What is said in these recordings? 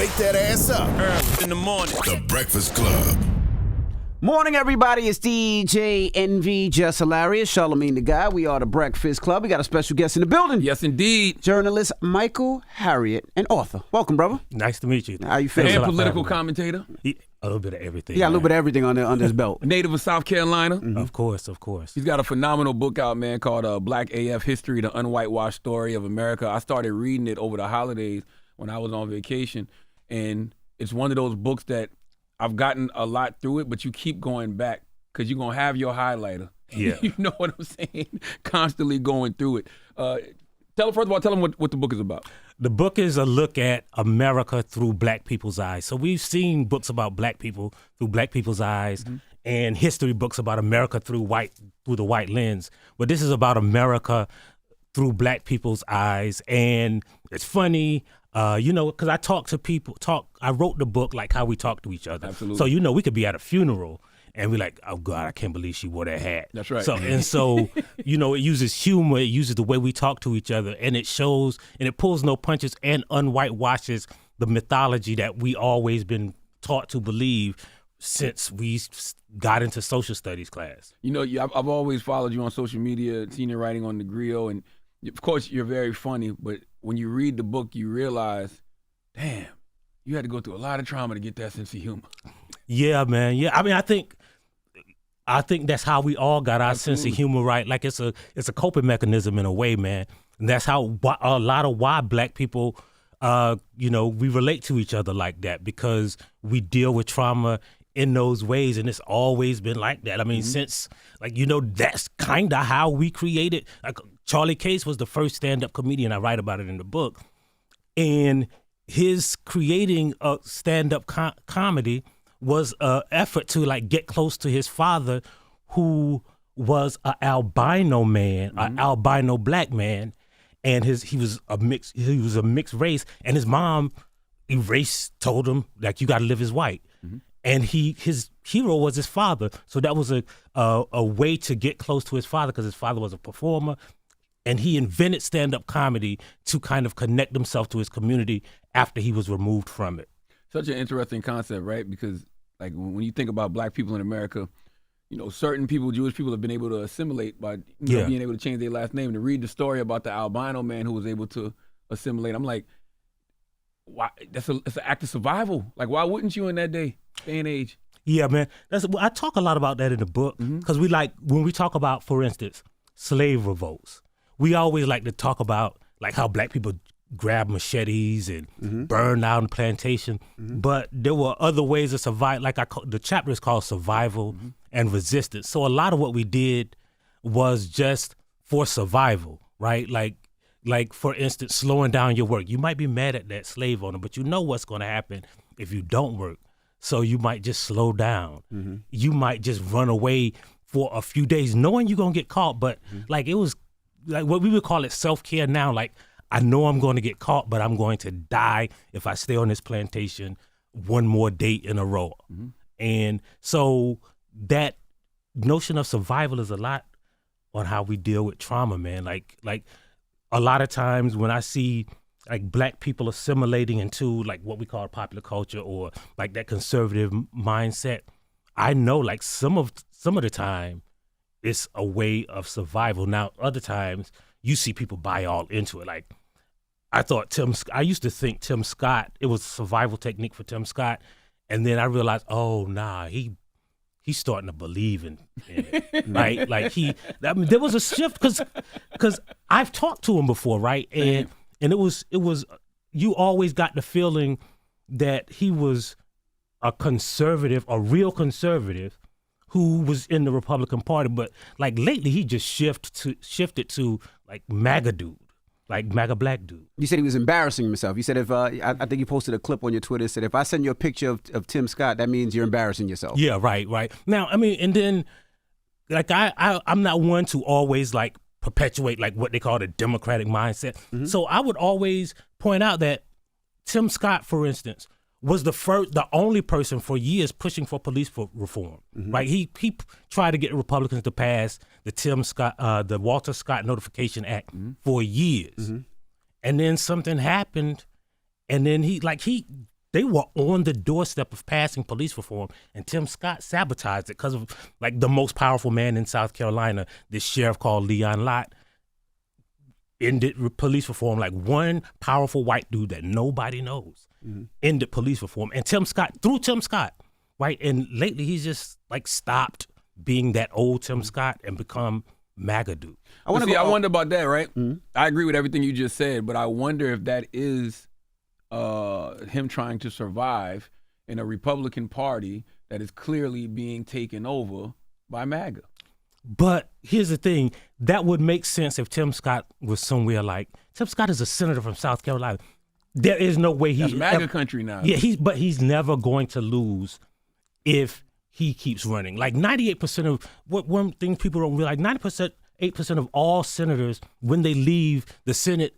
Wake that ass up. Early in the morning. The Breakfast Club. Morning, everybody. It's DJ NV, Just Hilarious, Charlamagne the Guy. We are the Breakfast Club. We got a special guest in the building. Yes, indeed. Journalist Michael Harriot and author. Welcome, brother. Nice to meet you. How you feeling? And political commentator. A little bit of everything. He got a little bit of everything under his belt. Native of South Carolina. Mm-hmm. Of course. He's got a phenomenal book out, man, called Black AF History, the Unwhitewashed Story of America. I started reading it over the holidays when I was on vacation. And it's one of those books that I've gotten a lot through it, but you keep going back because you're going to have your highlighter. Yeah. You know what I'm saying? Constantly going through it. First of all, tell them what the book is about. The book is a look at America through black people's eyes. So we've seen books about black people through black people's eyes and history books about America through the white lens. But this is about America through black people's eyes. And it's funny, because I talk to people, I wrote the book like how we talk to each other. Absolutely. So, we could be at a funeral and we're like, oh God, I can't believe she wore that hat. That's right. So it uses humor, it uses the way we talk to each other, and it shows, and it pulls no punches and unwhitewashes the mythology that we always been taught to believe since we got into social studies class. I've always followed you on social media, seen your writing on the grill, and of course you're very funny, but when you read the book, you realize, damn, you had to go through a lot of trauma to get that sense of humor. Yeah, man. Yeah, I mean, I think that's how we all got our sense of humor, right? Like it's a coping mechanism in a way, man. And that's how a lot of why black people, we relate to each other like that, because we deal with trauma in those ways, and it's always been like that. I mean, since that's kind of how we created. Like Charlie Case was the first stand-up comedian. I write about it in the book, and his creating a stand-up comedy was an effort to get close to his father, who was an albino man, an albino black man, and he was a mixed race, and his mom told him you got to live as white, and his hero was his father, so that was a way to get close to his father, because his father was a performer, and he invented stand-up comedy to kind of connect himself to his community after he was removed from it. Such an interesting concept, right? Because when you think about black people in America, certain people, Jewish people, have been able to assimilate by being able to change their last name. And to read the story about the albino man who was able to assimilate, I'm like, why? It's an act of survival. Like, why wouldn't you in that day and age? Yeah, man. I talk a lot about that in the book, because when we talk about, for instance, slave revolts, we always like to talk about how black people grab machetes and burn out the plantation. But there were other ways to survive. The chapter is called Survival and Resistance. So a lot of what we did was just for survival, right? Like for instance, slowing down your work. You might be mad at that slave owner, but you know what's going to happen if you don't work. So you might just slow down. You might just run away for a few days knowing you're going to get caught. But it was what we would call it self-care now. I know I'm going to get caught, but I'm going to die if I stay on this plantation one more day in a row. And so that notion of survival is a lot on how we deal with trauma, man. Like a lot of times when I see black people assimilating into what we call popular culture or that conservative mindset, I know some of the time it's a way of survival. Now, other times you see people buy all into it. I used to think Tim Scott, it was a survival technique for Tim Scott. And then I realized, oh, nah, he's starting to believe in it, right? There was a shift because I've talked to him before, right? And it was, you always got the feeling that he was a conservative, a real conservative who was in the Republican Party. But lately he just shifted to MAGA dude. MAGA black dude. You said he was embarrassing himself. You said I think you posted a clip on your Twitter, said if I send you a picture of Tim Scott, that means you're embarrassing yourself. Yeah, right. Now, I mean, and then I'm not one to always perpetuate what they call the Democratic mindset. So I would always point out that Tim Scott, for instance, was the only person for years pushing for police reform. Right? He tried to get the Republicans to pass the Walter Scott Notification Act for years, and then something happened, and then he they were on the doorstep of passing police reform, and Tim Scott sabotaged it because of like the most powerful man in South Carolina, this sheriff called Leon Lott, ended police reform. Like one powerful white dude that nobody knows ended police reform, and Tim Scott, right? And lately he's just like stopped being that old Tim Scott and become MAGA dude. I wonder about that, right? I agree with everything you just said, but I wonder if that is him trying to survive in a Republican Party that is clearly being taken over by MAGA. But here's the thing, that would make sense if Tim Scott was somewhere like, Tim Scott is a senator from South Carolina. There is no way That's MAGA country now. Yeah, but he's never going to lose if he keeps running. Like 98% of one thing people don't realize, 8% of all senators, when they leave the Senate,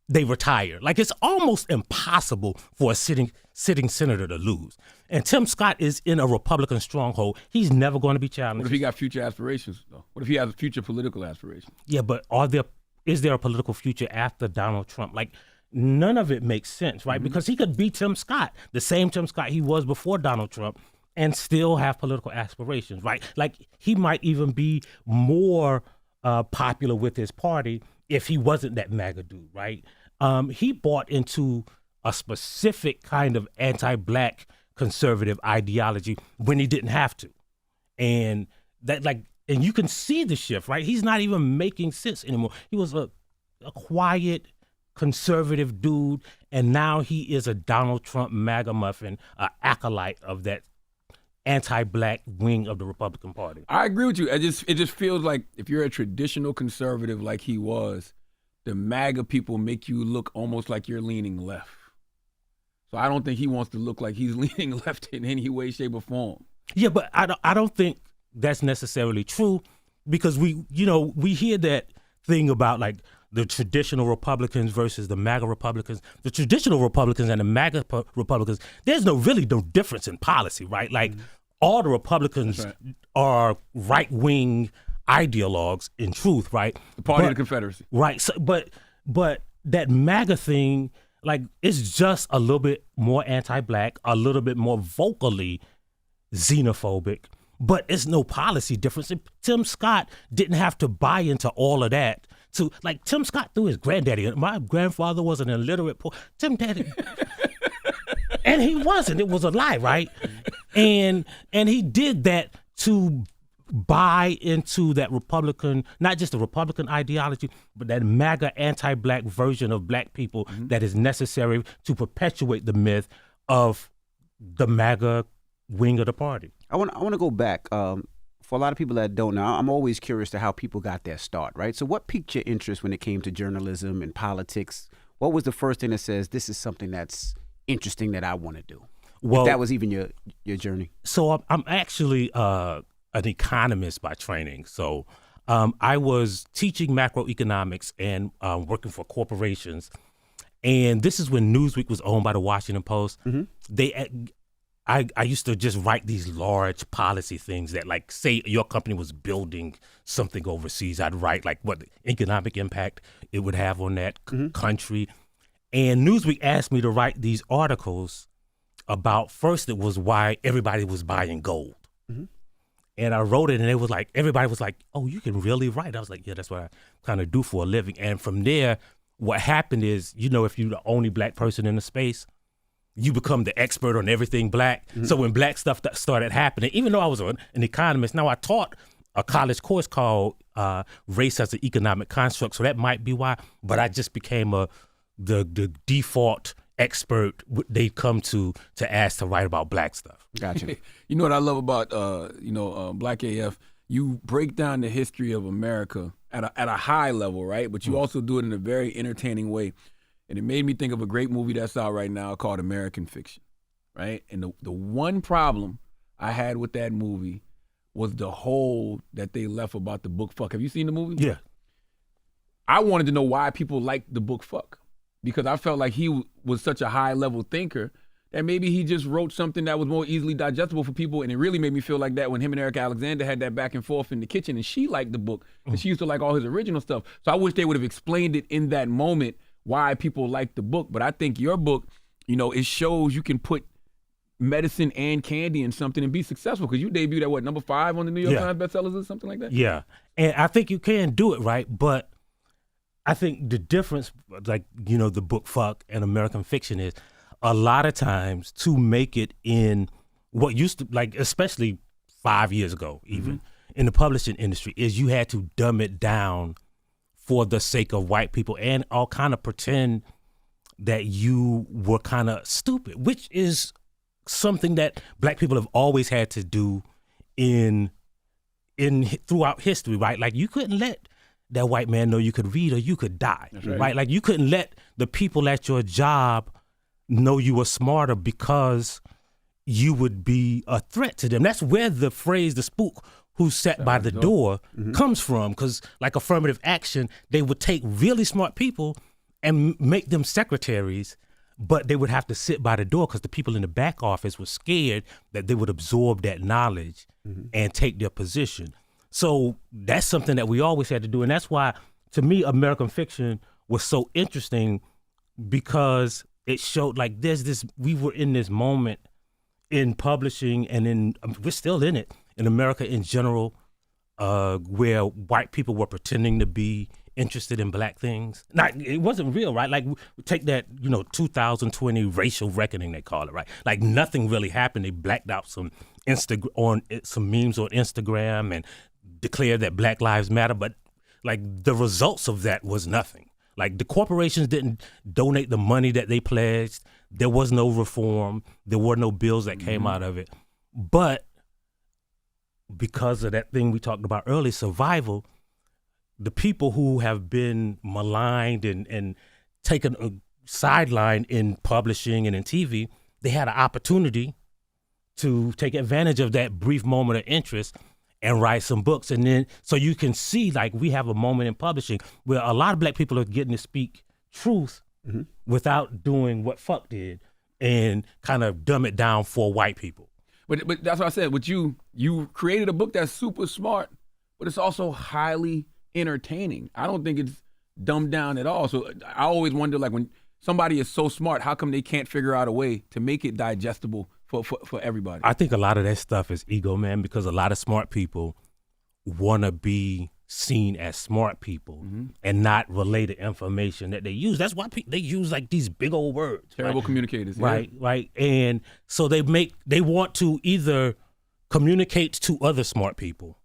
they retire. Like it's almost impossible for a sitting senator to lose. And Tim Scott is in a Republican stronghold. He's never going to be challenged. What if he got future aspirations, though? What if he has future political aspirations? Yeah, but is there a political future after Donald Trump? Like none of it makes sense, right? Because he could be Tim Scott, the same Tim Scott he was before Donald Trump, and still have political aspirations, right? Like he might even be more popular with his party if he wasn't that MAGA dude, right? He bought into a specific kind of anti-black conservative ideology when he didn't have to. And and you can see the shift, right? He's not even making sense anymore. He was a quiet, conservative dude, and now he is a Donald Trump MAGA muffin, an acolyte of that anti-black wing of the Republican Party. I agree with you. It just feels like if you're a traditional conservative like he was, the MAGA people make you look almost like you're leaning left. So I don't think he wants to look like he's leaning left in any way, shape, or form. Yeah, but I don't think that's necessarily true, because we hear that thing about like the traditional Republicans versus the MAGA Republicans. The traditional Republicans and the MAGA Republicans, there's no difference in policy, right? Like all the Republicans are right-wing ideologues in truth, right? The party of the Confederacy. Right. So, but that MAGA thing, like, it's just a little bit more anti-black, a little bit more vocally xenophobic, but it's no policy difference. And Tim Scott didn't have to buy into all of that. To like Tim Scott through his granddaddy. My grandfather was an illiterate poor. Tim Daddy, and he wasn't. It was a lie, right? And he did that to buy into that Republican, not just the Republican ideology, but that MAGA anti-black version of black people that is necessary to perpetuate the myth of the MAGA wing of the party. I want to go back. For a lot of people that don't know, I'm always curious to how people got their start, right? So what piqued your interest when it came to journalism and politics? What was the first thing that says, this is something that's interesting that I want to do? Well, if that was even your journey. So I'm actually an economist by training. So I was teaching macroeconomics and working for corporations. And this is when Newsweek was owned by the Washington Post. I used to just write these large policy things that, like, say your company was building something overseas. I'd write, like, what the economic impact it would have on that country. And Newsweek asked me to write these articles about, first it was why everybody was buying gold. And I wrote it, and it was like, everybody was like, oh, you can really write? I was like, yeah, that's what I kind of do for a living. And from there, what happened is, if you're the only black person in the space, you become the expert on everything black. So when black stuff started happening, even though I was an economist, now I taught a college course called Race as an Economic Construct, so that might be why, but I just became the default expert they come to ask to write about black stuff. Gotcha. You know what I love about Black AF? You break down the history of America at a high level, right? But you also do it in a very entertaining way. And it made me think of a great movie that's out right now called American Fiction, right? And the one problem I had with that movie was the hole that they left about the book Fuck. Have you seen the movie? Yeah. I wanted to know why people liked the book Fuck, because I felt like he was such a high-level thinker that maybe he just wrote something that was more easily digestible for people. And it really made me feel like that when him and Eric Alexander had that back and forth in the kitchen, and she liked the book, and she used to like all his original stuff. So I wish they would have explained it in that moment why people like the book. But I think your book it shows you can put medicine and candy in something and be successful, because you debuted at what, number 5 on the New York Times bestsellers or something like that? Yeah. And I think you can do it, right? But I think the difference, like, the book Fuck and American Fiction is a lot of times to make it in what used to, like, especially 5 years ago, even in the publishing industry, is you had to dumb it down for the sake of white people and all kind of pretend that you were kind of stupid, which is something that black people have always had to do in throughout history, right? Like, you couldn't let that white man know you could read or you could die, right? Like, you couldn't let the people at your job know you were smarter because you would be a threat to them. That's where the phrase, the spook who sat by the door comes from, because like affirmative action, they would take really smart people and make them secretaries, but they would have to sit by the door because the people in the back office were scared that they would absorb that knowledge and take their position. So that's something that we always had to do. And that's why, to me, American Fiction was so interesting, because it showed like we were in this moment in publishing and we're still in it, in America in general, where white people were pretending to be interested in black things. Now, it wasn't real, right? Like, take that, 2020 racial reckoning, they call it, right? Like, nothing really happened. They blacked out some memes on Instagram and declared that Black Lives Matter, but like the results of that was nothing. Like, the corporations didn't donate the money that they pledged. There was no reform. There were no bills that came out of it. But because of that thing we talked about earlier, survival, the people who have been maligned and taken a sideline in publishing and in TV, they had an opportunity to take advantage of that brief moment of interest and write some books. And then, so you can see, like, we have a moment in publishing where a lot of black people are getting to speak truth without doing what Fuck did and kind of dumb it down for white people. But that's what I said. With you created a book that's super smart, but it's also highly entertaining. I don't think it's dumbed down at all. So I always wonder, like, when somebody is so smart, how come they can't figure out a way to make it digestible for everybody? I think a lot of that stuff is ego, man, because a lot of smart people want to be seen as smart people and not related information that they use. That's why they use like these big old words. Terrible communicators. Right. And so they want to either communicate to other smart people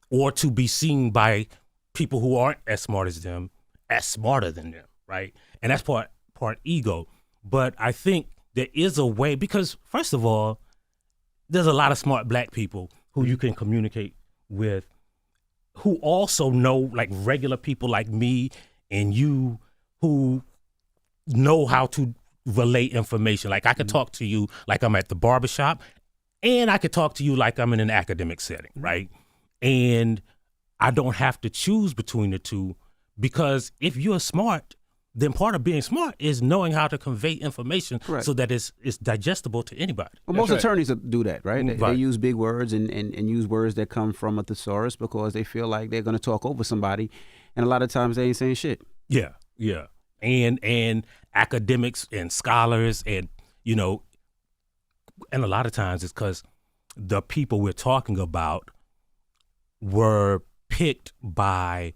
or to be seen by people who aren't as smart as them as smarter than them, right? And that's part ego. But I think there is a way, because first of all, there's a lot of smart black people who you can communicate with, who also know, like, regular people like me and you, who know how to relay information. Like, I could talk to you like I'm at the barbershop, and I could talk to you like I'm in an academic setting, right? And I don't have to choose between the two, because if you're smart, then part of being smart is knowing how to convey information so that it's digestible to anybody. Well, most attorneys do that, right? They use big words and use words that come from a thesaurus because they feel like they're going to talk over somebody, and a lot of times they ain't saying shit. Yeah. And academics and scholars and, and a lot of times it's because the people we're talking about were picked by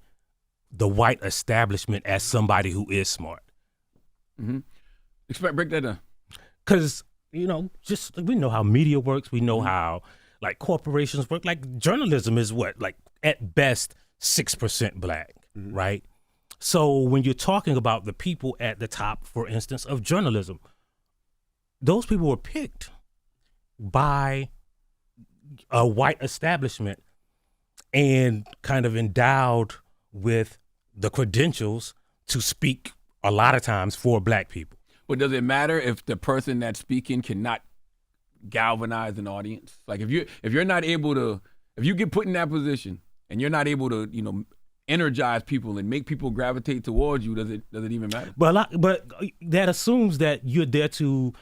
the white establishment as somebody who is smart. Break that down. Because, just we know how media works. We know how, like, corporations work. Like, journalism is what? Like, at best, 6% black, right? So when you're talking about the people at the top, for instance, of journalism, those people were picked by a white establishment and kind of endowed with the credentials to speak a lot of times for black people. But does it matter if the person that's speaking cannot galvanize an audience? Like, if you're not able to, if you get put in that position and you're not able to, energize people and make people gravitate towards you, does it even matter? But that assumes that you're there to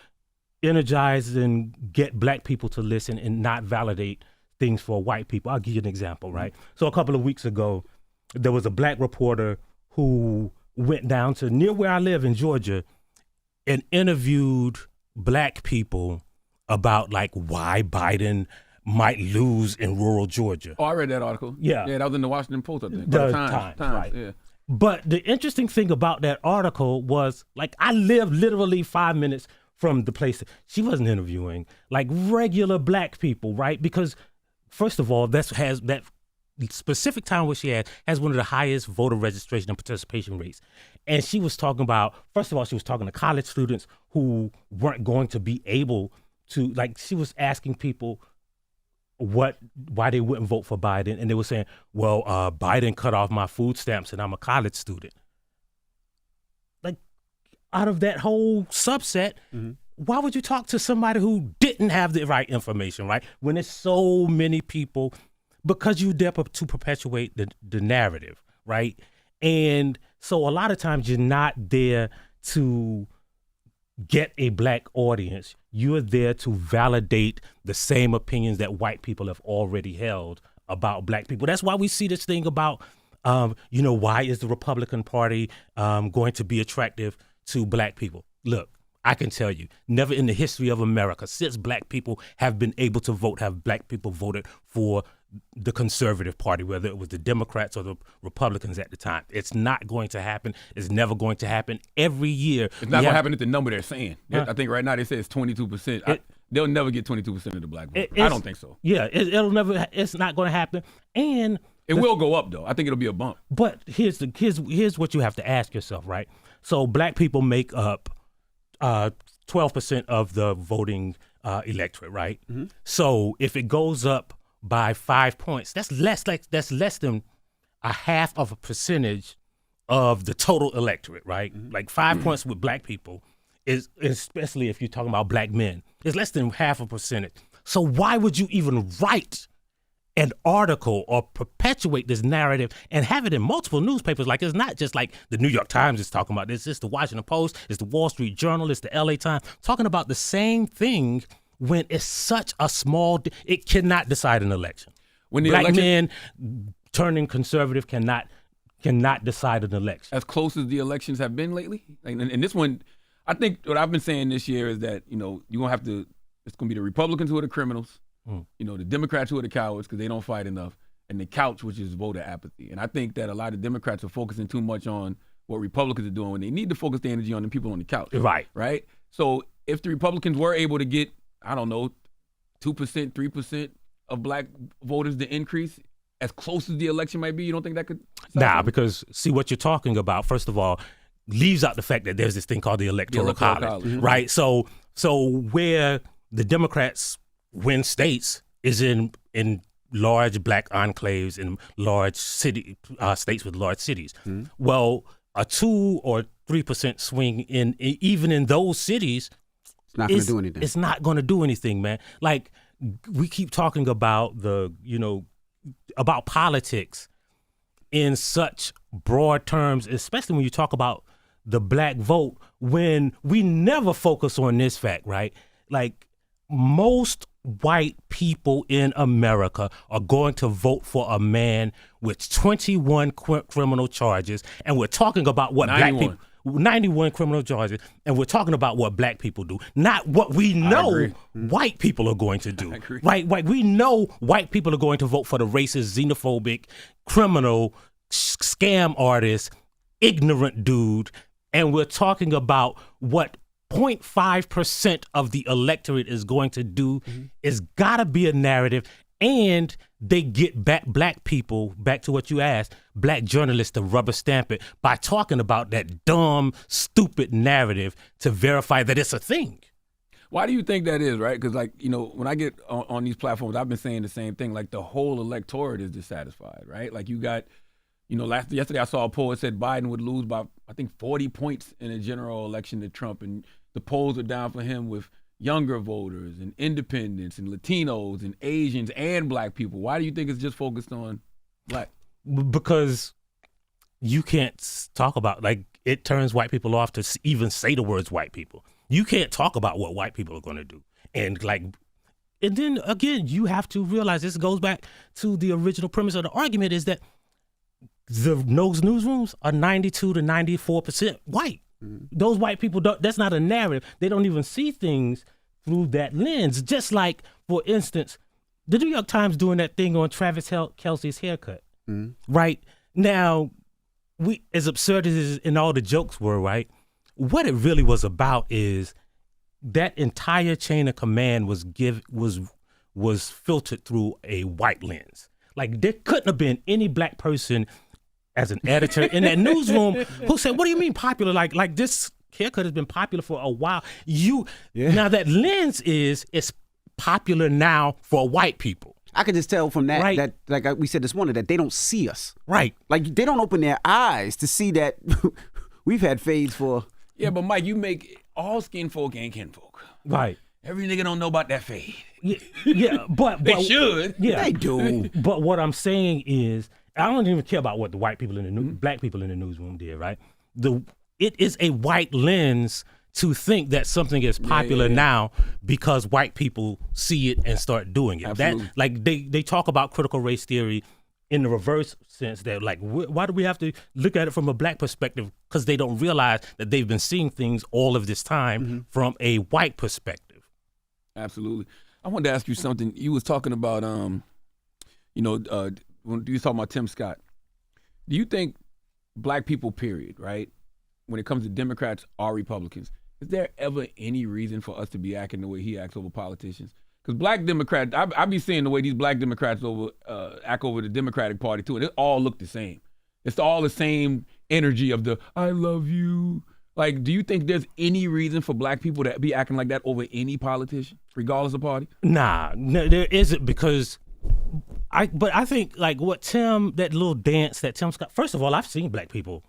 energize and get black people to listen and not validate things for white people. I'll give you an example, right? So a couple of weeks ago, there was a black reporter who went down to near where I live in Georgia and interviewed black people about like why Biden might lose in rural Georgia. Oh, I read that article. Yeah. Yeah, that was in the Washington Post, I think. The Times, right. yeah. But the interesting thing about that article was, like, I lived literally 5 minutes from the place. She wasn't interviewing like regular black people, right? Because first of all, that specific town where she has one of the highest voter registration and participation rates. And she was talking about, first of all, she was talking to college students who weren't going to be able to, like, she was asking people why they wouldn't vote for Biden, and they were saying, well, Biden cut off my food stamps and I'm a college student. Like, out of that whole subset, why would you talk to somebody who didn't have the right information, right? When there's so many people, because you dare to perpetuate the narrative, right? And so a lot of times you're not there to get a black audience. You're there to validate the same opinions that white people have already held about black people. That's why we see this thing about, why is the Republican Party going to be attractive to black people? Look, I can tell you, never in the history of America, since black people have been able to vote, have black people voted for the conservative party, whether it was the Democrats or the Republicans at the time. It's not going to happen. It's never going to happen. Every year. It's not going to happen at the number they're saying. I think right now they say it's 22%. They'll never get 22% of the black vote. I don't think so. Yeah, it'll never. It's not going to happen. And it will go up though. I think it'll be a bump. But here's what you have to ask yourself, right? So black people make up 12% of the voting electorate, right? Mm-hmm. So if it goes up by 5 points, that's less than a half of a percentage of the total electorate, right? Mm-hmm. Like 5 points with black people is, especially if you're talking about black men, is less than half a percentage. So why would you even write an article or perpetuate this narrative and have it in multiple newspapers? Like, it's not just like the New York Times is talking about this. It's the Washington Post, it's the Wall Street Journal, it's the LA Times, talking about the same thing when it's such a small, it cannot decide an election. When the black men turning conservative cannot decide an election. As close as the elections have been lately, and this one, I think what I've been saying this year is that, you're going to have to, it's going to be the Republicans who are the criminals, the Democrats who are the cowards because they don't fight enough, and the couch, which is voter apathy. And I think that a lot of Democrats are focusing too much on what Republicans are doing when they need to focus the energy on the people on the couch. Right? So if the Republicans were able to get, 2%, 3% of black voters to increase, as close as the election might be, you don't think that could? Because see what you're talking about, first of all, leaves out the fact that there's this thing called the Electoral College. Right? So where the Democrats win states is in large black enclaves in large states with large cities. Mm-hmm. Well, a 2 or 3% swing even in those cities, it's not going to do anything. It's not going to do anything, man. Like, we keep talking about about politics in such broad terms, especially when you talk about the black vote, when we never focus on this fact, right? Like, most white people in America are going to vote for a man with 21 criminal charges, and we're talking about what 91. Black people 91 criminal charges, and we're talking about what black people do, not what we know white people are going to do. Right? We know white people are going to vote for the racist, xenophobic, criminal, scam artist, ignorant dude, and we're talking about what 0.5% of the electorate is going to do. It's got to be a narrative, and they get black people, back to what you asked, black journalists to rubber stamp it by talking about that dumb, stupid narrative to verify that it's a thing. Why do you think that is, right? Because, when I get on these platforms, I've been saying the same thing. Like, the whole electorate is dissatisfied, right? Like, you got, yesterday I saw a poll that said Biden would lose by, 40 points in a general election to Trump, and the polls are down for him with younger voters and independents and Latinos and Asians and black people. Why do you think it's just focused on black? Because you can't talk about, it turns white people off to even say the words white people. You can't talk about what white people are going to do. And then again, you have to realize, this goes back to the original premise of the argument, is that those newsrooms are 92 to 94% white. Those white people that's not a narrative. They don't even see things through that lens. Just like, for instance, the New York Times doing that thing on Travis Kelce's haircut. Right? Now, as absurd as and all the jokes were, right? What it really was about is that entire chain of command was filtered through a white lens. Like, there couldn't have been any black person as an editor in that newsroom who said, "What do you mean popular? Like this haircut has been popular for a while." Now that lens it's popular now for white people. I could just tell from that, right, that, like we said this morning, that they don't see us. Right. Like, they don't open their eyes to see that we've had fades for. Yeah, but Mike, you make all skin folk and kin folk. Right. Every nigga don't know about that fade. Yeah, but they should. Yeah, they do. But what I'm saying is, I don't even care about what the white people in the black people in the newsroom did. Right. It is a white lens to think that something is popular now because white people see it and start doing it. Absolutely. That, like, they talk about critical race theory in the reverse sense, that, like, why do we have to look at it from a black perspective? Because they don't realize that they've been seeing things all of this time from a white perspective. Absolutely. I wanted to ask you something. You was talking about, when you was talking about Tim Scott. Do you think black people, period, right, when it comes to Democrats or Republicans, is there ever any reason for us to be acting the way he acts over politicians? Because black Democrats, I be seeing the way these black Democrats act over the Democratic Party too, and it all look the same. It's all the same energy of the "I love you." Like, do you think there's any reason for black people to be acting like that over any politician, regardless of party? Nah, no, there isn't, because I think, like, that little dance that Tim Scott, first of all, I've seen black people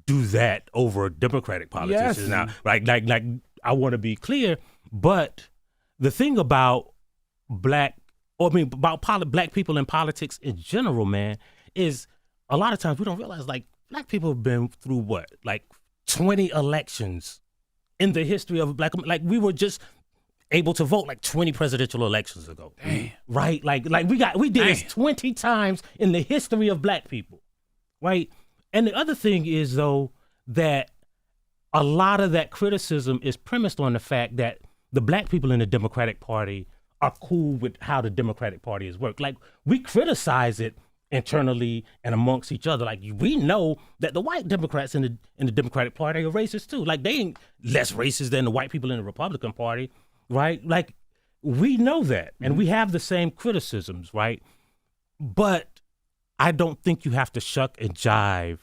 do that over Democratic politicians now. Like I want to be clear, but the thing about black people in politics in general, man, is a lot of times we don't realize, like, black people have been through 20 elections in the history of black. Like, we were just able to vote 20 presidential elections ago. Damn. Right? Like we did this 20 times in the history of black people. Right? And the other thing is, though, that a lot of that criticism is premised on the fact that the black people in the Democratic Party are cool with how the Democratic Party has worked. Like, we criticize it internally and amongst each other. Like, we know that the white Democrats in the Democratic Party are racist too. Like, they ain't less racist than the white people in the Republican Party, right? Like, we know that, and we have the same criticisms, right? But I don't think you have to shuck and jive.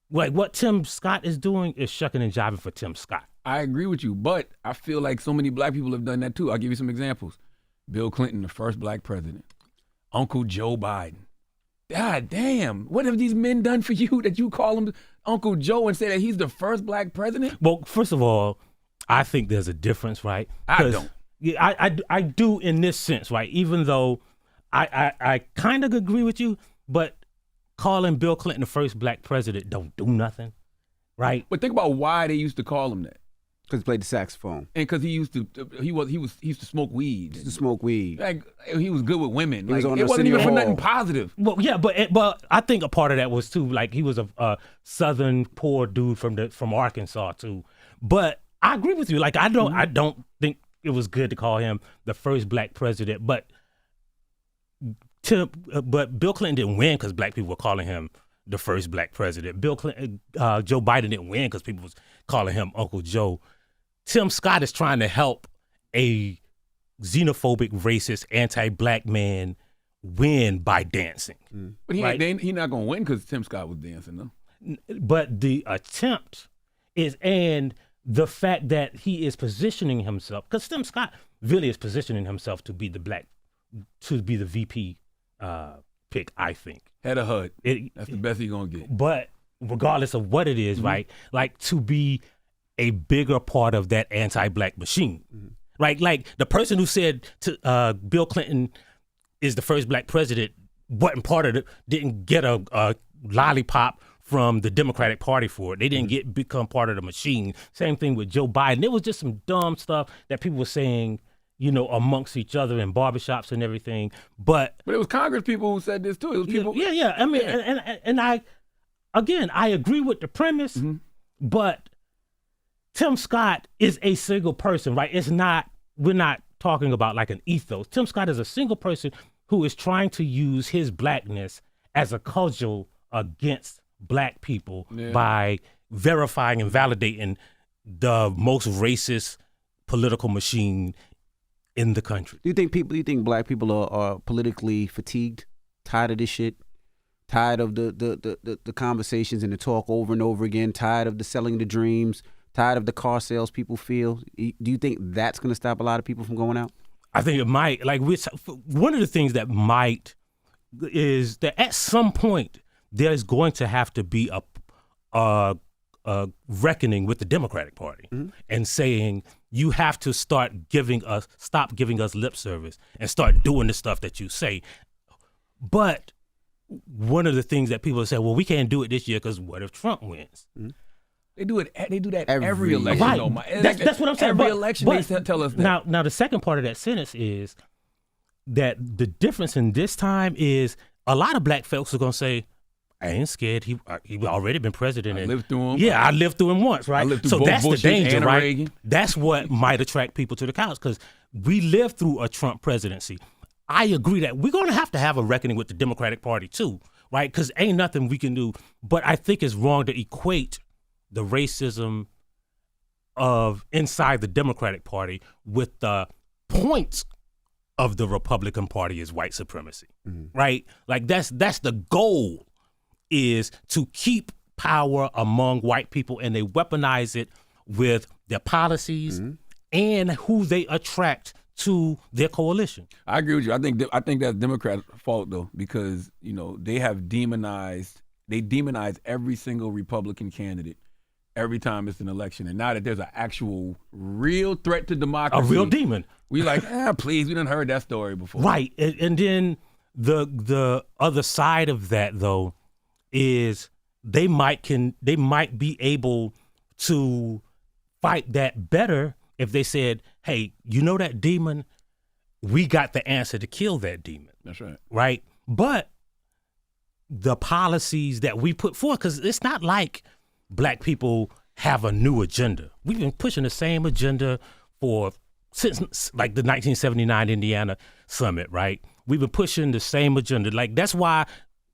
Like, what Tim Scott is doing is shucking and jiving for Tim Scott. I agree with you, but I feel like so many black people have done that too. I'll give you some examples. Bill Clinton, the first black president. Uncle Joe Biden. God damn, what have these men done for you that you call him Uncle Joe and say that he's the first black president? Well, first of all, I think there's a difference, right? I don't. Yeah, I do in this sense, right? Even though I kind of agree with you, but calling Bill Clinton the first black president don't do nothing, right? But think about why they used to call him that. Because he played the saxophone. And because he used to smoke weed. He used to smoke weed. Like, he was good with women. He was on it wasn't Arsenio even for Hall. nothing positive. Well, yeah, but I think a part of that was too, like, he was a Southern poor dude from Arkansas too. But I agree with you. Like, I don't think it was good to call him the first black president. But Bill Clinton didn't win because black people were calling him the first black president. Joe Biden didn't win because people was calling him Uncle Joe. Tim Scott is trying to help a xenophobic, racist, anti-black man win by dancing. But he's not going to win because Tim Scott was dancing, though. But the attempt is, and the fact that he is positioning himself, because Tim Scott really is positioning himself to be the VP pick, I think. Head of HUD. That's the best he's going to get. But regardless of what it is, right, like, to be a bigger part of that anti-black machine, right? Like, the person who said to Bill Clinton is the first black president wasn't part of it, didn't get a lollipop from the Democratic Party for it. They didn't become part of the machine. Same thing with Joe Biden. It was just some dumb stuff that people were saying, amongst each other in barbershops and everything. But it was Congress people who said this too. It was people. Yeah. I mean, and I agree with the premise, but Tim Scott is a single person, right? We're not talking about like an ethos. Tim Scott is a single person who is trying to use his blackness as a cudgel against black people by verifying and validating the most racist political machine in the country. Do you think black people are politically fatigued, tired of this shit? Tired of the conversations and the talk over and over again, tired of the selling the dreams, tired of the car sales people feel? Do you think that's going to stop a lot of people from going out? I think it might. Like, one of the things that might is that at some point there's going to have to be a reckoning with the Democratic Party and saying you have to stop giving us lip service and start doing the stuff that you say. But one of the things that people say, well, we can't do it this year because what if Trump wins? They do that every election. Right. Though, That's what I'm saying. Every election they tell us that. Now, the second part of that sentence is that the difference in this time is a lot of black folks are going to say, I ain't scared. He already been president. I lived through him. Yeah, I lived through him once, right? So that's the danger, and right? Reagan. That's what might attract people to the couch because we lived through a Trump presidency. I agree that we're going to have a reckoning with the Democratic Party too, right? Because ain't nothing we can do. But I think it's wrong to equate the racism of inside the Democratic Party with the point of the Republican Party is white supremacy, right? Like that's the goal, is to keep power among white people, and they weaponize it with their policies and who they attract to their coalition. I agree with you. I think that's Democrats' fault though, because they have demonized every single Republican candidate every time it's an election, and now that there's an actual real threat to democracy, a real demon, we like, please, we done heard that story before, right? And then the other side of that though is they might be able to fight that better if they said, hey, that demon, we got the answer to kill that demon. That's right. Right? But the policies that we put forth, because it's not like black people have a new agenda. We've been pushing the same agenda since like the 1979 Indiana summit, right? We've been pushing the same agenda. Like, that's why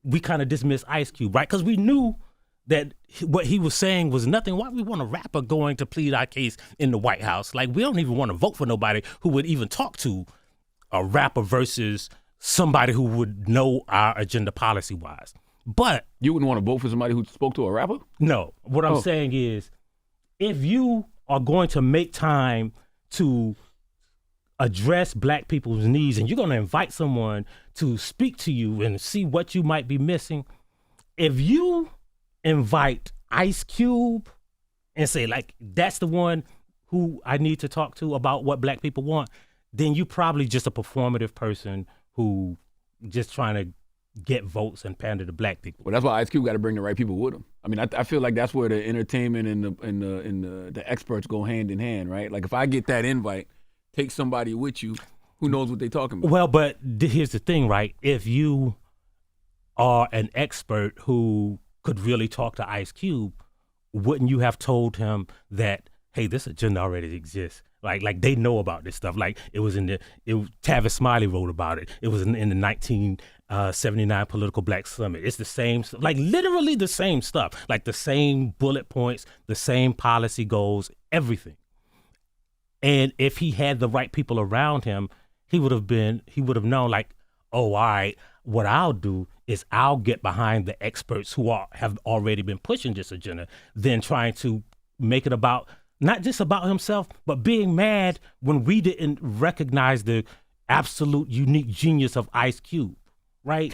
we kind of dismissed Ice Cube, right? Because we knew that what he was saying was nothing. Why we want a rapper going to plead our case in the White House? Like, we don't even want to vote for nobody who would even talk to a rapper versus somebody who would know our agenda policy-wise. But you wouldn't want to vote for somebody who spoke to a rapper? No. What I'm saying is, if you are going to make time to address black people's needs and you're going to invite someone to speak to you and see what you might be missing, if you invite Ice Cube and say, like, that's the one who I need to talk to about what black people want, then you probably just a performative person who just trying to get votes and pander to black people. Well, that's why Ice Cube got to bring the right people with him. I mean, I feel like that's where the entertainment and the experts go hand in hand, right? Like, if I get that invite, take somebody with you who knows what they're talking about. Well, but here's the thing, right? If you are an expert who could really talk to Ice Cube, wouldn't you have told him that, hey, this agenda already exists? Like they know about this stuff. Like Tavis Smiley wrote about it. It was in the 1979 Political Black Summit. It's the same, like literally the same stuff, like the same bullet points, the same policy goals, everything. And if he had the right people around him, he would have known, like, oh, all right, what I'll do is I'll get behind the experts who have already been pushing this agenda, then trying to make it about, not just about himself, but being mad when we didn't recognize the absolute unique genius of Ice Cube, right?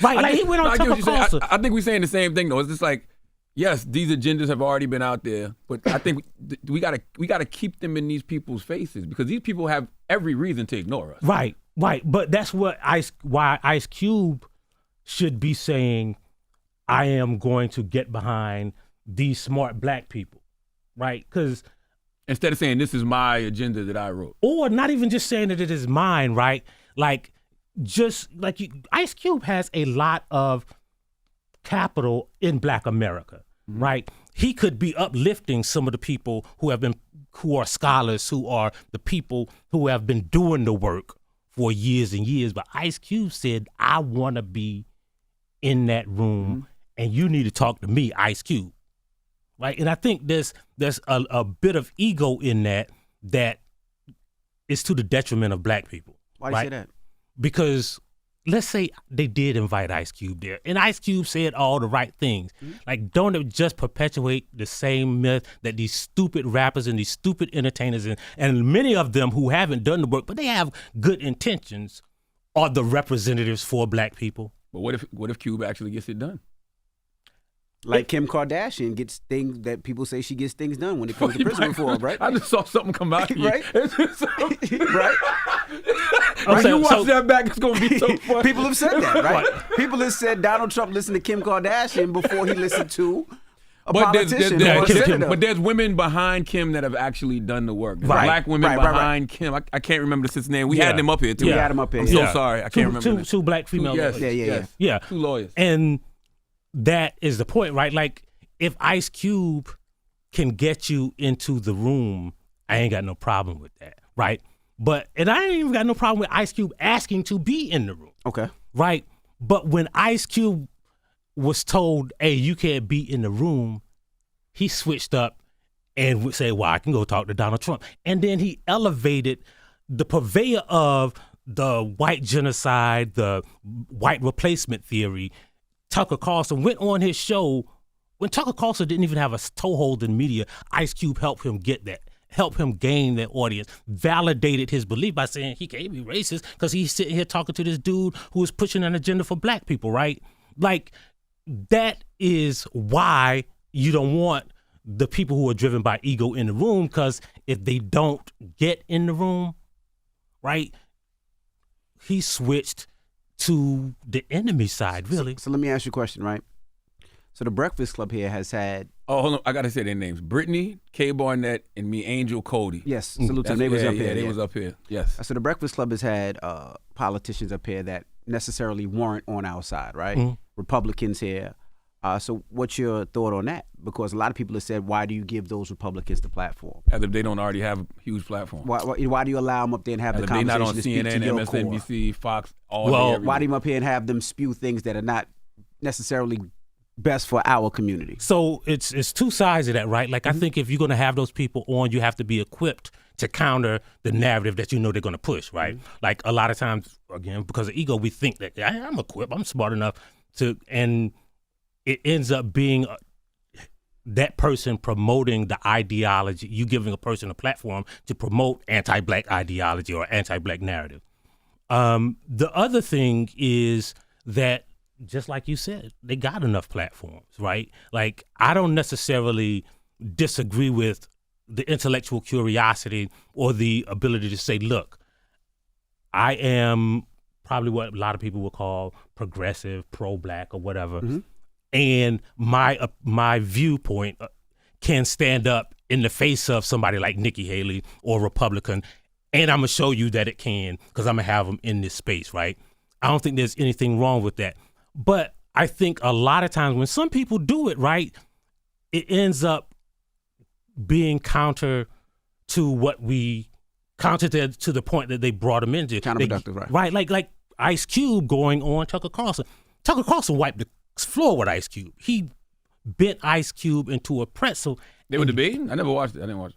Right, like he went on Tucker Carlson. I think we're saying the same thing, though. It's just like, yes, these agendas have already been out there, but I think we gotta keep them in these people's faces, because these people have every reason to ignore us. Right. But that's why Ice Cube should be saying, I am going to get behind these smart black people, right? Because instead of saying this is my agenda that I wrote, or not even just saying that it is mine, right? Like, just like Ice Cube has a lot of capital in Black America, right? he could be uplifting some of the people who are scholars, who are the people who have been doing the work for years and years. But Ice Cube said, I want to be in that room and you need to talk to me, Ice Cube. Right? And I think there's a bit of ego in that is to the detriment of black people. Why do you say that? Because let's say they did invite Ice Cube there, and Ice Cube said all the right things. Like, don't it just perpetuate the same myth that these stupid rappers and these stupid entertainers and many of them who haven't done the work, but they have good intentions, are the representatives for black people? But what if Cube actually gets it done? Like Kim Kardashian gets things that people say she gets things done when it comes to prison reform, right? I just saw something come out here. Right? Right? When you watch that back, it's going to be so funny. People have said that, right? People have said Donald Trump listened to Kim Kardashian before he listened to a politician. But there's women behind Kim that have actually done the work. There's black women behind Kim. I can't remember the sister's name. We had them up here, too. We had them up here. I'm so sorry. I can't remember. Two black female lawyers. Yeah. Two lawyers. And that is the point, right? Like, if Ice Cube can get you into the room, I ain't got no problem with that, right? And I ain't even got no problem with Ice Cube asking to be in the room. Okay. Right? But when Ice Cube was told, hey, you can't be in the room, he switched up and would say, well, I can go talk to Donald Trump. And then he elevated the purveyor of the white genocide, the white replacement theory. Tucker Carlson went on his show when Tucker Carlson didn't even have a toehold in media. Ice Cube helped him get that, helped him gain that audience, validated his belief by saying he can't be racist because he's sitting here talking to this dude who is pushing an agenda for black people, right? Like, that is why you don't want the people who are driven by ego in the room, because if they don't get in the room, right, he switched to the enemy side, really. So let me ask you a question, right? So the Breakfast Club here has had... Oh, hold on. I got to say their names. Brittany, Kay Barnett, and me, Angel Cody. Yes. Salute to them. They was up here. Yeah, they was up here. Yes. So the Breakfast Club has had politicians up here that necessarily weren't on our side, right? Republicans here. So what's your thought on that? Because a lot of people have said, why do you give those Republicans the platform? As if they don't already have a huge platform. Why do you allow them up there and have the conversation? They're not on to speak CNN, to your MSNBC, core? Fox, all day, why do you come up here and have them spew things that are not necessarily best for our community? So it's two sides of that, right? Like, I think if you're going to have those people on, you have to be equipped to counter the narrative that you know they're going to push, right? Like, a lot of times, again, because of ego, we think that I'm equipped, I'm smart enough to, and it ends up being that person promoting the ideology, you giving a person a platform to promote anti-black ideology or anti-black narrative. The other thing is that, just like you said, they got enough platforms, right? Like, I don't necessarily disagree with the intellectual curiosity or the ability to say, look, I am probably what a lot of people would call progressive, pro-black or whatever. And my viewpoint can stand up in the face of somebody like Nikki Haley or Republican, and I'm going to show you that it can, because I'm going to have them in this space, right? I don't think there's anything wrong with that. But I think a lot of times when some people do it, right, it ends up being counter to what we counter to the point that they brought them into. Counterproductive, right? Right, like Ice Cube going on Tucker Carlson. Tucker Carlson wiped the floor with Ice Cube. He bent Ice Cube into a pretzel. They were debating? I never watched it. I didn't watch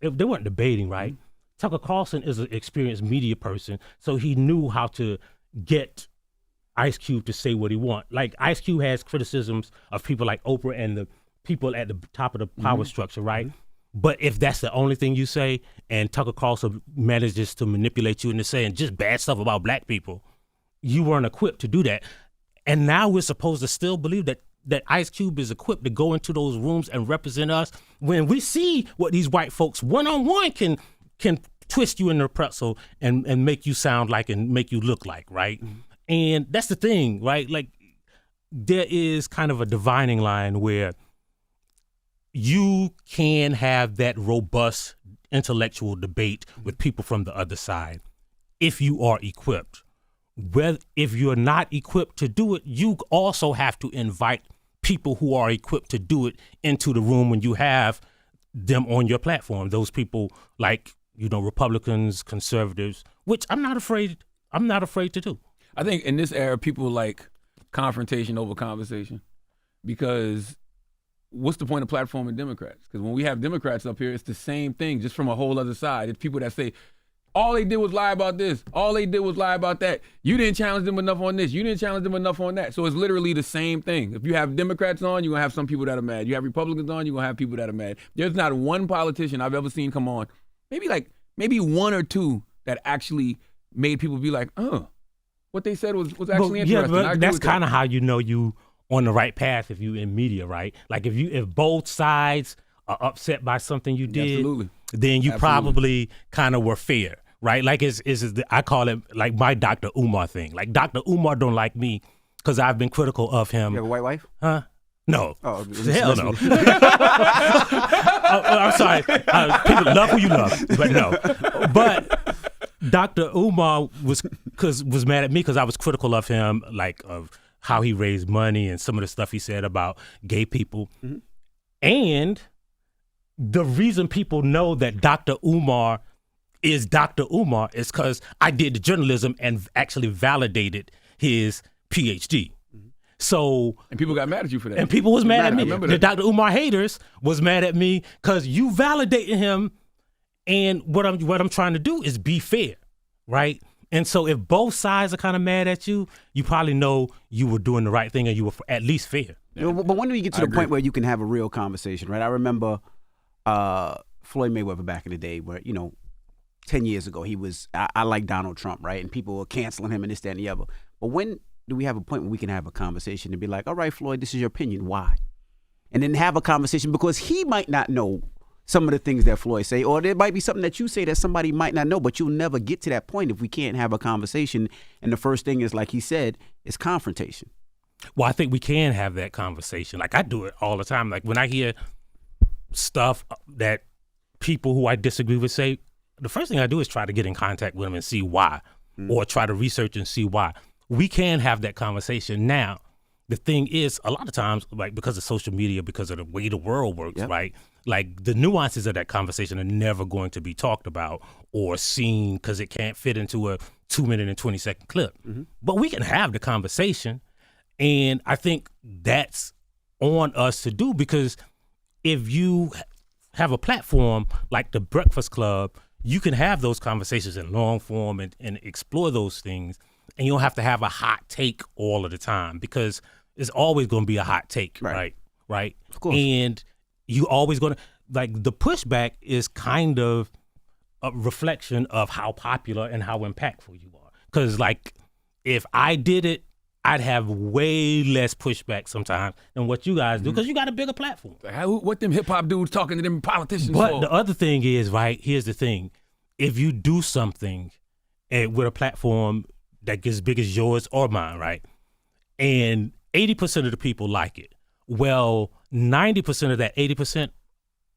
it. They weren't debating, right? Tucker Carlson is an experienced media person, so he knew how to get Ice Cube to say what he wants. Like, Ice Cube has criticisms of people like Oprah and the people at the top of the power structure, right? But if that's the only thing you say, and Tucker Carlson manages to manipulate you into saying just bad stuff about black people, you weren't equipped to do that. And now we're supposed to still believe that Ice Cube is equipped to go into those rooms and represent us when we see what these white folks one-on-one can twist you in their pretzel and make you sound like and make you look like, right? And that's the thing, right? Like, there is kind of a dividing line where you can have that robust intellectual debate with people from the other side if you are equipped. If you're not equipped to do it, you also have to invite people who are equipped to do it into the room when you have them on your platform. Those people like, Republicans, conservatives, which I'm not afraid to do. I think in this era, people like confrontation over conversation, because what's the point of platforming Democrats? Because when we have Democrats up here, it's the same thing, just from a whole other side. It's people that say, all they did was lie about this. All they did was lie about that. You didn't challenge them enough on this. You didn't challenge them enough on that. So it's literally the same thing. If you have Democrats on, you're going to have some people that are mad. You have Republicans on, you're going to have people that are mad. There's not one politician I've ever seen come on, maybe one or two, that actually made people be like, what they said was actually interesting. Yeah, but that's kind of how you on the right path if you in media, right? Like if both sides are upset by something you did, Absolutely. then you probably kind of were fair, right? Like I call it like my Dr. Umar thing. Like Dr. Umar don't like me because I've been critical of him. You have a white wife? Huh? No. Oh, hell no. I'm sorry. People love who you love, but no. But Dr. Umar was mad at me because I was critical of him, like of how he raised money and some of the stuff he said about gay people. Mm-hmm. And the reason people know that Dr. Umar is Dr. Umar is because I did the journalism and actually validated his PhD. So and people got mad at you for that. And people was mad at me. The Dr. Umar haters was mad at me because you validated him. And what I'm trying to do is be fair, right? And so if both sides are kind of mad at you, you probably know you were doing the right thing and you were at least fair. Yeah. But when do you get to the point where you can have a real conversation, right? I remember Floyd Mayweather back in the day where, 10 years ago, he was, I like Donald Trump, right? And people were canceling him and this, that, and the other. But when do we have a point where we can have a conversation and be like, all right, Floyd, this is your opinion. Why? And then have a conversation because he might not know some of the things that Floyd say, or there might be something that you say that somebody might not know, but you'll never get to that point if we can't have a conversation. And the first thing is, like he said, is confrontation. Well, I think we can have that conversation. Like I do it all the time. Like when I hear stuff that people who I disagree with say, the first thing I do is try to get in contact with them and see why, or try to research and see why. We can have that conversation. Now, the thing is, a lot of times, like because of social media, because of the way the world works, right? Like the nuances of that conversation are never going to be talked about or seen because it can't fit into a 2-minute and 20-second clip. Mm-hmm. But we can have the conversation. And I think that's on us to do, because if you have a platform like the Breakfast Club, you can have those conversations in long form and explore those things. And you don't have to have a hot take all of the time, because it's always going to be a hot take, right? Of course. And you always going to, like, the pushback is kind of a reflection of how popular and how impactful you are. Because, like, if I did it, I'd have way less pushback sometimes than what you guys do, because you got a bigger platform. What them hip-hop dudes talking to them politicians But for? the other thing is, right, here's the thing. If you do something with a platform that gets as big as yours or mine, right, and 80% of the people like it, well, 90% of that 80%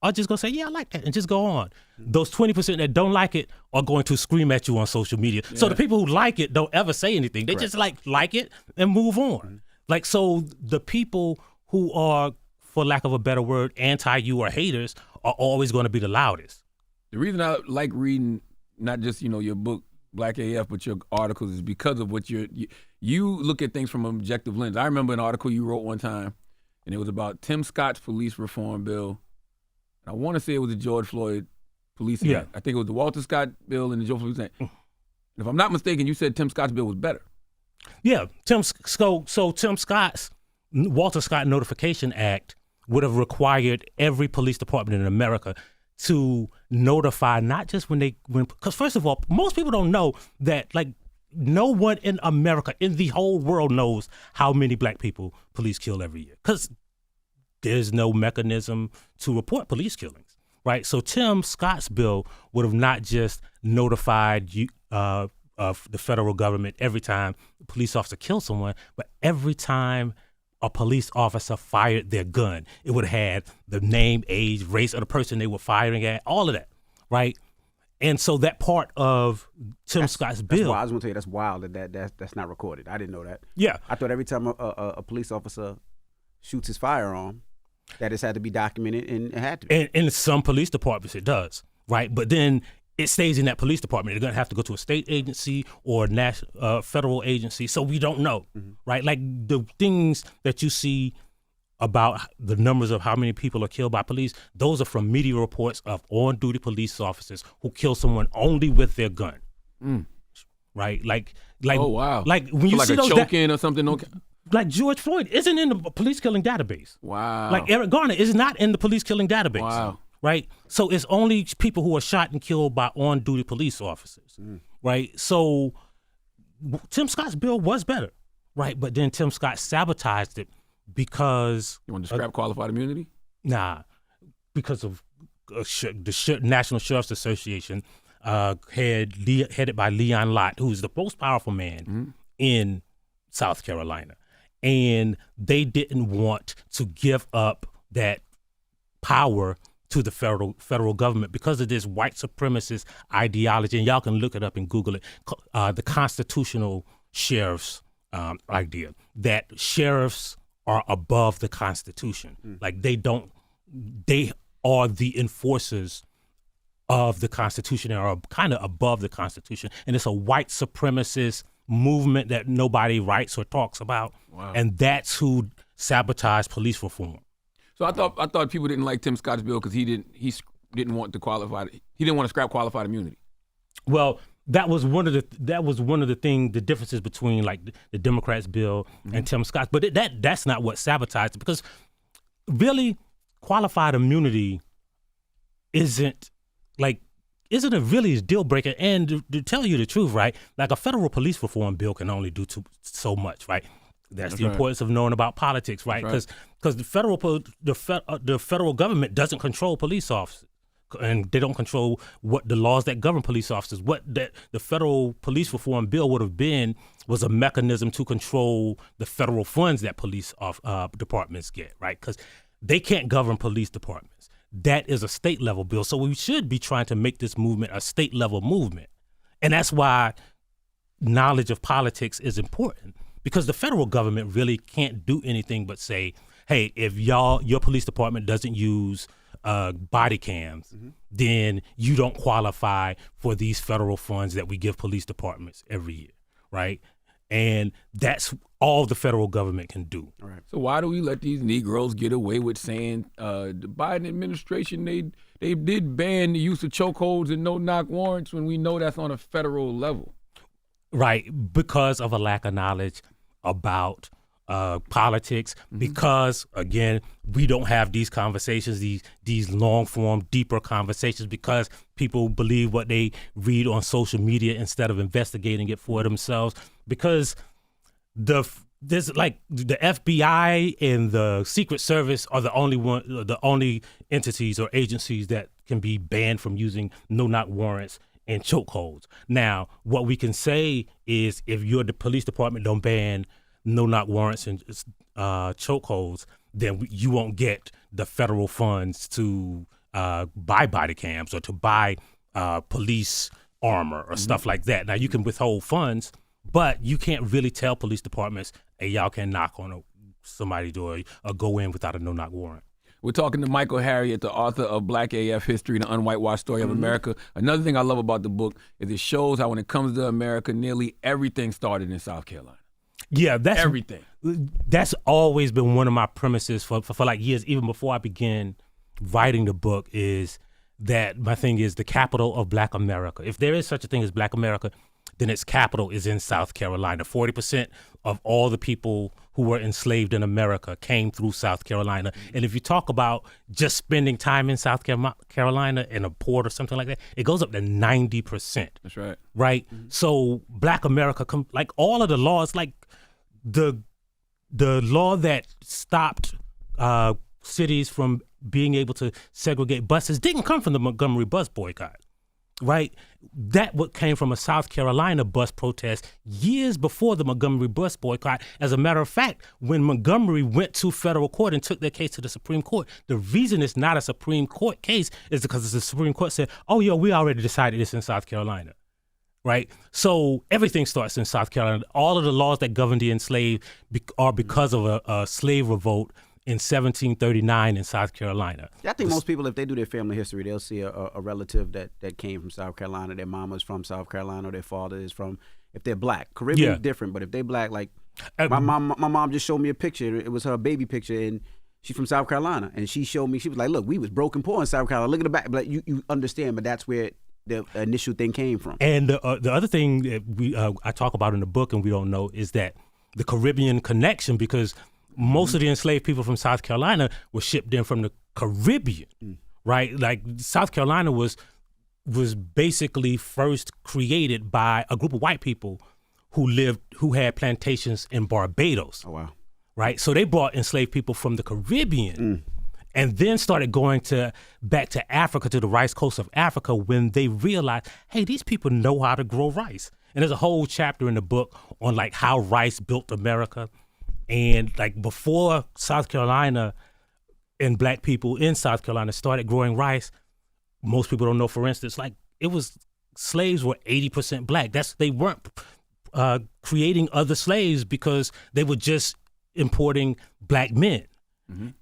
are just going to say, yeah, I like that, and just go on. Those 20% that don't like it are going to scream at you on social media. Yeah. So the people who like it don't ever say anything. They just like it and move on. Like, so the people who are, for lack of a better word, anti-you or haters are always going to be the loudest. The reason I like reading not just, your book, Black AF, but your articles is because of what you look at things from an objective lens. I remember an article you wrote one time, and it was about Tim Scott's police reform bill. I want to say it was the George Floyd policing act. I think it was the Walter Scott bill and the George Floyd policing act. If I'm not mistaken, you said Tim Scott's bill was better. Yeah, Tim Scott's Walter Scott Notification Act would have required every police department in America to notify, not just because first of all, most people don't know that, like, no one in America, in the whole world, knows how many black people police kill every year, because there's no mechanism to report police killings, right? So Tim Scott's bill would have not just notified you of the federal government every time a police officer killed someone, but every time a police officer fired their gun, it would have had the name, age, race of the person they were firing at, all of that, right? And so that part of Tim Scott's bill. That's why I was going to tell you, that's wild that's not recorded. I didn't know that. Yeah. I thought every time a police officer shoots his firearm, that it's had to be documented and it had to be. And in some police departments it does, right? But then it stays in that police department. They're going to have to go to a state agency or a federal agency. So we don't know, right? Like the things that you see about the numbers of how many people are killed by police, those are from media reports of on-duty police officers who kill someone only with their gun, right? Like, oh wow, like when you like see a those, choking or something. Okay. like George Floyd isn't in the police killing database. Wow. Like Eric Garner is not in the police killing database. Wow. Right? So it's only people who are shot and killed by on-duty police officers, right? So Tim Scott's bill was better, right? But then Tim Scott sabotaged it because... You want to scrap qualified immunity? Nah, because of the National Sheriff's Association headed by Leon Lott, who's the most powerful man in South Carolina. And they didn't want to give up that power to the federal government because of this white supremacist ideology. And y'all can look it up and Google it, the constitutional sheriff's idea, that sheriffs are above the Constitution. Like they are the enforcers of the Constitution and are kind of above the Constitution. And it's a white supremacist movement that nobody writes or talks about. Wow. And that's who sabotaged police reform. So I thought people didn't like Tim Scott's bill because he didn't want to scrap qualified immunity. Well, that was one of the things, the differences between like the Democrats' bill and Tim Scott's. But that's not what sabotaged it, because really qualified immunity isn't a really deal breaker. And to tell you the truth, right? Like a federal police reform bill can only do so much, right? That's the importance of knowing about politics, right? Because the federal government doesn't control police officers, and they don't control what the laws that govern police officers. What the federal police reform bill would have been was a mechanism to control the federal funds that police departments get, right? Because they can't govern police departments. That is a state level bill. So we should be trying to make this movement a state level movement, and that's why knowledge of politics is important. Because the federal government really can't do anything but say, hey, if your police department doesn't use body cams, then you don't qualify for these federal funds that we give police departments every year, right? And that's all the federal government can do. Right. So why do we let these Negroes get away with saying the Biden administration, they did ban the use of chokeholds and no-knock warrants when we know that's on a federal level? Right, because of a lack of knowledge about politics, because, again, we don't have these conversations, these long-form, deeper conversations, because people believe what they read on social media instead of investigating it for themselves, because there's like the FBI and the Secret Service are the only entities or agencies that can be banned from using no-knock warrants and chokeholds. Now, what we can say is if the police department don't ban no-knock warrants and chokeholds, then you won't get the federal funds to buy body cams or to buy police armor or stuff like that. Now, you can withhold funds, but you can't really tell police departments, hey, y'all can knock on somebody's door or go in without a no-knock warrant. We're talking to Michael Harriot, the author of Black AF History, the Unwhitewashed Story of America. Another thing I love about the book is it shows how when it comes to America, nearly everything started in South Carolina. Yeah, that's everything. That's always been one of my premises for like years, even before I began writing the book, is that my thing is the capital of Black America. If there is such a thing as Black America, then its capital is in South Carolina. 40% of all the people who were enslaved in America came through South Carolina. And if you talk about just spending time in South Carolina in a port or something like that, it goes up to 90%. That's right. Right? So Black America, like all of the laws, like the law that stopped cities from being able to segregate buses didn't come from the Montgomery bus boycott. Right? That what came from a South Carolina bus protest years before the Montgomery bus boycott. As a matter of fact, when Montgomery went to federal court and took their case to the Supreme Court, the reason it's not a Supreme Court case is because the Supreme Court said, oh, yeah, we already decided this in South Carolina. Right? So everything starts in South Carolina. All of the laws that govern the enslaved are because of a slave revolt in 1739 in South Carolina. Yeah, I think most people, if they do their family history, they'll see a relative that came from South Carolina. Their mama's from South Carolina, or their father is from, if they're black. Caribbean is different, but if they're black, like my mom just showed me a picture. It was her baby picture, and she's from South Carolina. And she showed me, she was like, look, we was broken poor in South Carolina. Look at the back. Like, you understand, but that's where the initial thing came from. And the other thing that I talk about in the book and we don't know is that the Caribbean connection, because most of the enslaved people from South Carolina were shipped in from the Caribbean, right? Like South Carolina was basically first created by a group of white people who had plantations in Barbados. Oh, wow. Right? So they brought enslaved people from the Caribbean and then started going back to Africa, to the rice coast of Africa, when they realized, hey, these people know how to grow rice. And there's a whole chapter in the book on like how rice built America. And like before South Carolina and black people in South Carolina started growing rice, most people don't know, for instance, like slaves were 80% black. They weren't creating other slaves because they were just importing black men.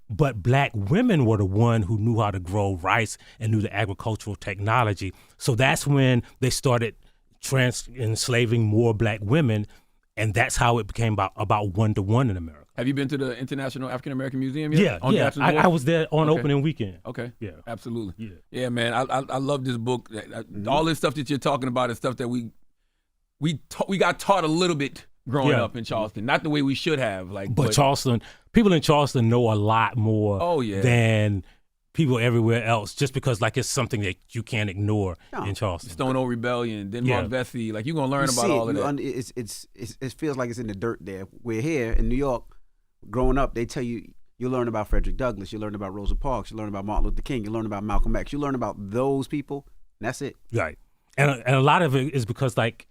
But black women were the one who knew how to grow rice and knew the agricultural technology. So that's when they started enslaving more black women, and that's how it became about 1-to-1 in America. Have you been to the International African American Museum yet? Yeah. I was there on opening weekend. Okay. Yeah. Absolutely. Yeah, man. I love this book. All this stuff that you're talking about is stuff that we got taught a little bit growing up in Charleston. Not the way we should have. But Charleston, people in Charleston know a lot more than people everywhere else, just because like it's something that you can't ignore in Charleston. Stonewall Rebellion, Denmark Vesey, like you're gonna learn about all of that. It feels like it's in the dirt there. We're here in New York, growing up, they tell you learn about Frederick Douglass, you learn about Rosa Parks, you learn about Martin Luther King, you learn about Malcolm X, you learn about those people, and that's it. Right. And a lot of it is because like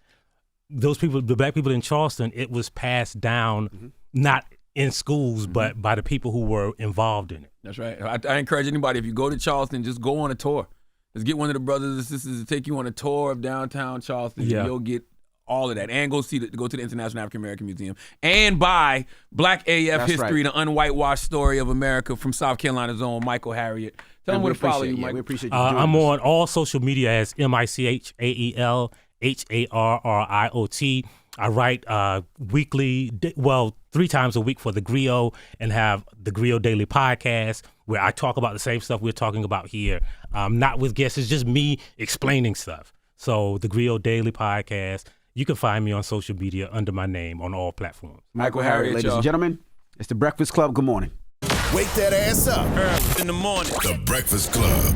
those people, the black people in Charleston, it was passed down not in schools, but by the people who were involved in it. That's right. I encourage anybody, if you go to Charleston, just go on a tour. Just get one of the brothers and sisters to take you on a tour of downtown Charleston. Yeah. You'll get all of that. And go to the International African American Museum. And buy Black AF History, the unwhitewashed story of America from South Carolina's own Michael Harriot. Tell them where to follow you, Mike. We appreciate you I'm on all social media as MichaelHarriot. I write weekly, 3 times a week for The Griot, and have the Griot Daily Podcast, where I talk about the same stuff we're talking about here. Not with guests, it's just me explaining stuff. So The Griot Daily Podcast, you can find me on social media under my name on all platforms. Michael Harriot, ladies and gentlemen. It's The Breakfast Club. Good morning. Wake that ass up. Early in the morning. The Breakfast Club.